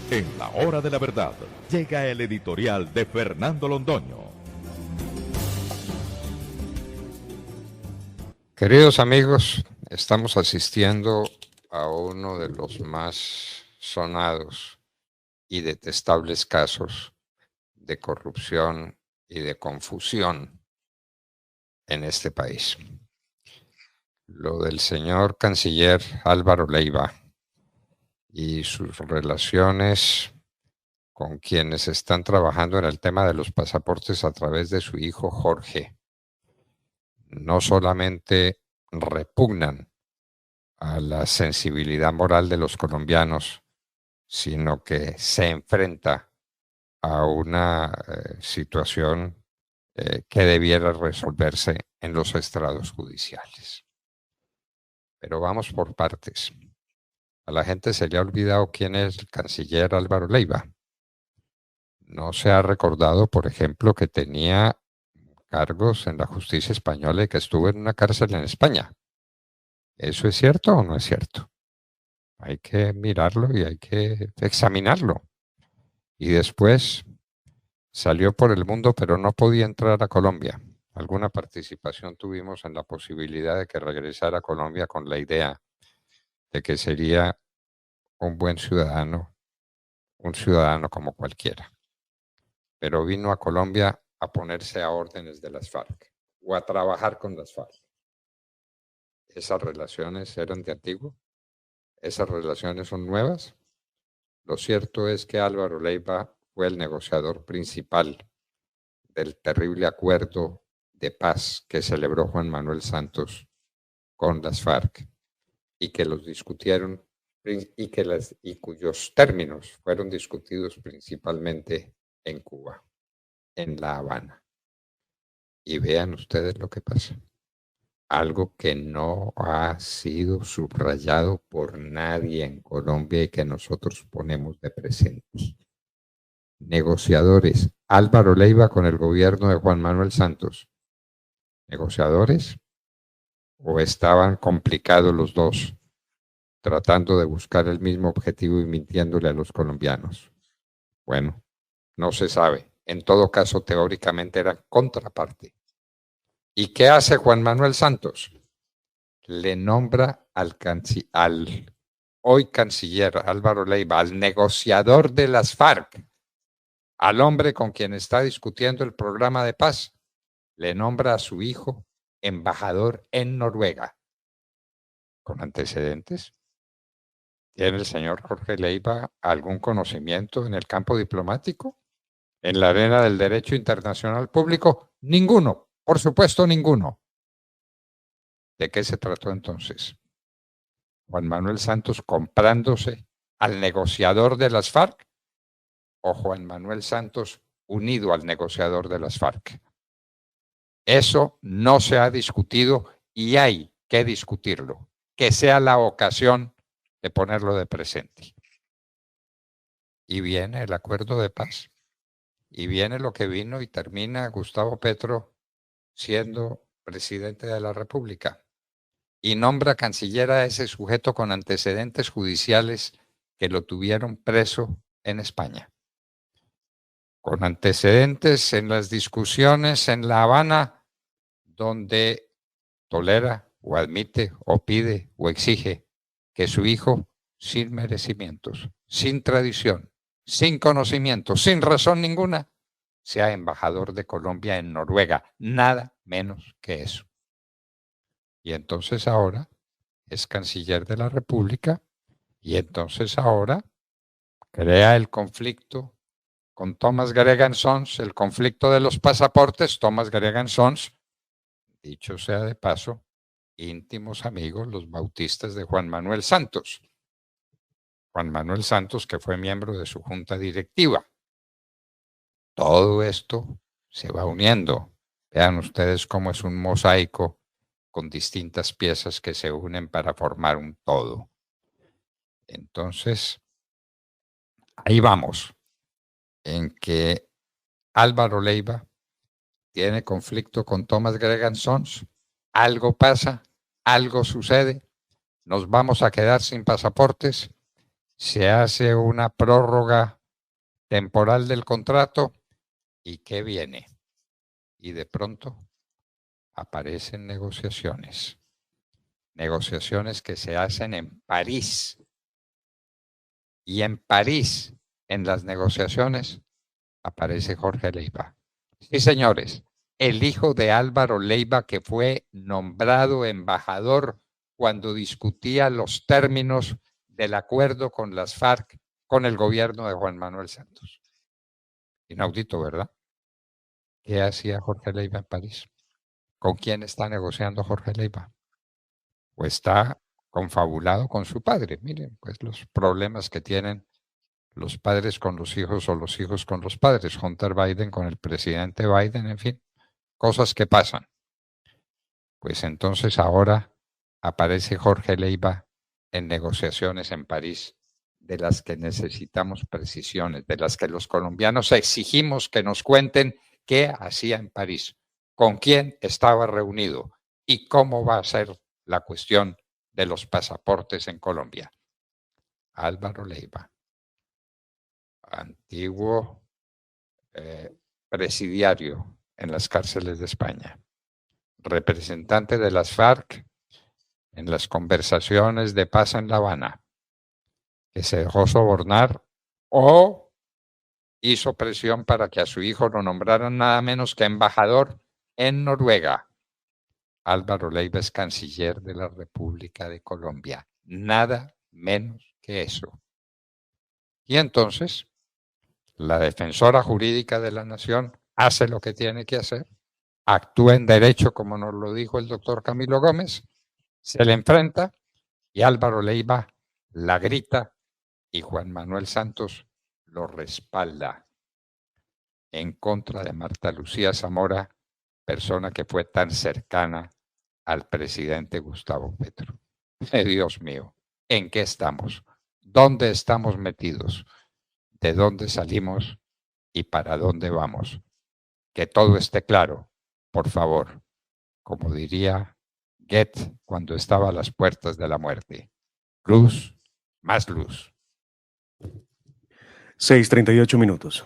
En la hora de la verdad, llega el editorial de Fernando Londoño. Queridos amigos, estamos asistiendo a uno de los más sonados y detestables casos de corrupción y de confusión en este país. Lo del señor canciller Álvaro Leiva y sus relaciones con quienes están trabajando en el tema de los pasaportes a través de su hijo Jorge, no solamente repugnan a la sensibilidad moral de los colombianos, sino que se enfrenta a una situación que debiera resolverse en los estrados judiciales. Pero vamos por partes. A la gente se le ha olvidado quién es el canciller Álvaro Leiva. No se ha recordado, por ejemplo, que tenía cargos en la justicia española y que estuvo en una cárcel en España. ¿Eso es cierto o no es cierto? Hay que mirarlo y hay que examinarlo. Y después salió por el mundo, pero no podía entrar a Colombia. Alguna participación tuvimos en la posibilidad de que regresara a Colombia con la idea de que sería un buen ciudadano, un ciudadano como cualquiera. Pero vino a Colombia a ponerse a órdenes de las FARC o a trabajar con las FARC. ¿Esas relaciones eran de antiguo? ¿Esas relaciones son nuevas? Lo cierto es que Álvaro Leiva fue el negociador principal del terrible acuerdo de paz que celebró Juan Manuel Santos con las FARC y que los discutieron y cuyos términos fueron discutidos principalmente en Cuba, en La Habana. Y vean ustedes lo que pasa. Algo que no ha sido subrayado por nadie en Colombia y que nosotros ponemos de presente. Negociadores. Álvaro Leiva con el gobierno de Juan Manuel Santos. ¿Negociadores? ¿O estaban complicados los dos, tratando de buscar el mismo objetivo y mintiéndole a los colombianos? Bueno, no se sabe. En todo caso, teóricamente era contraparte. ¿Y qué hace Juan Manuel Santos? Le nombra al hoy canciller Álvaro Leiva, al negociador de las FARC, al hombre con quien está discutiendo el programa de paz, le nombra a su hijo embajador en Noruega. ¿Con antecedentes? ¿Tiene el señor Jorge Leiva algún conocimiento en el campo diplomático? ¿En la arena del derecho internacional público? Ninguno, por supuesto ninguno. ¿De qué se trató entonces? ¿Juan Manuel Santos comprándose al negociador de las FARC o Juan Manuel Santos unido al negociador de las FARC? Eso no se ha discutido y hay que discutirlo, que sea la ocasión de ponerlo de presente. Y viene el acuerdo de paz, y viene lo que vino y termina Gustavo Petro siendo presidente de la República, y nombra canciller a ese sujeto con antecedentes judiciales que lo tuvieron preso en España, con antecedentes en las discusiones en La Habana, donde tolera o admite o pide o exige que su hijo, sin merecimientos, sin tradición, sin conocimiento, sin razón ninguna, sea embajador de Colombia en Noruega, nada menos que eso. Y entonces ahora es canciller de la República y entonces ahora crea el conflicto con Thomas Gregan Sons, el conflicto de los pasaportes. Thomas Gregan Sons, dicho sea de paso, íntimos amigos, los bautistas de Juan Manuel Santos. Juan Manuel Santos, que fue miembro de su junta directiva. Todo esto se va uniendo. Vean ustedes cómo es un mosaico con distintas piezas que se unen para formar un todo. Entonces, ahí vamos, en que Álvaro Leiva tiene conflicto con Thomas Gregan Sons, algo pasa, algo sucede, nos vamos a quedar sin pasaportes se hace una prórroga temporal del contrato y ¿qué viene? Y de pronto aparecen negociaciones que se hacen en París. Y en París, en las negociaciones, aparece Jorge Leiva. Sí, señores, el hijo de Álvaro Leiva, que fue nombrado embajador cuando discutía los términos del acuerdo con las FARC, con el gobierno de Juan Manuel Santos. Inaudito, ¿verdad? ¿Qué hacía Jorge Leiva en París? ¿Con quién está negociando Jorge Leiva? O está confabulado con su padre. Miren, pues los problemas que tienen los padres con los hijos o los hijos con los padres, Hunter Biden con el presidente Biden, en fin, cosas que pasan. Pues entonces ahora aparece Jorge Leiva en negociaciones en París, de las que necesitamos precisiones, de las que los colombianos exigimos que nos cuenten qué hacía en París, con quién estaba reunido y cómo va a ser la cuestión de los pasaportes en Colombia. Álvaro Leiva, antiguo presidiario en las cárceles de España, representante de las FARC en las conversaciones de paz en La Habana, que se dejó sobornar o hizo presión para que a su hijo lo nombraran nada menos que embajador en Noruega. Álvaro Leiva es canciller de la República de Colombia, nada menos que eso. Y entonces, la defensora jurídica de la nación hace lo que tiene que hacer, actúa en derecho, como nos lo dijo el doctor Camilo Gómez, se le enfrenta y Álvaro Leiva la grita y Juan Manuel Santos lo respalda en contra de Marta Lucía Zamora, persona que fue tan cercana al presidente Gustavo Petro. Dios mío, ¿en qué estamos? ¿Dónde estamos metidos? ¿De dónde salimos y para dónde vamos? Que todo esté claro, por favor, como diría Goethe cuando estaba a las puertas de la muerte. Luz, más luz. 6:38 minutos.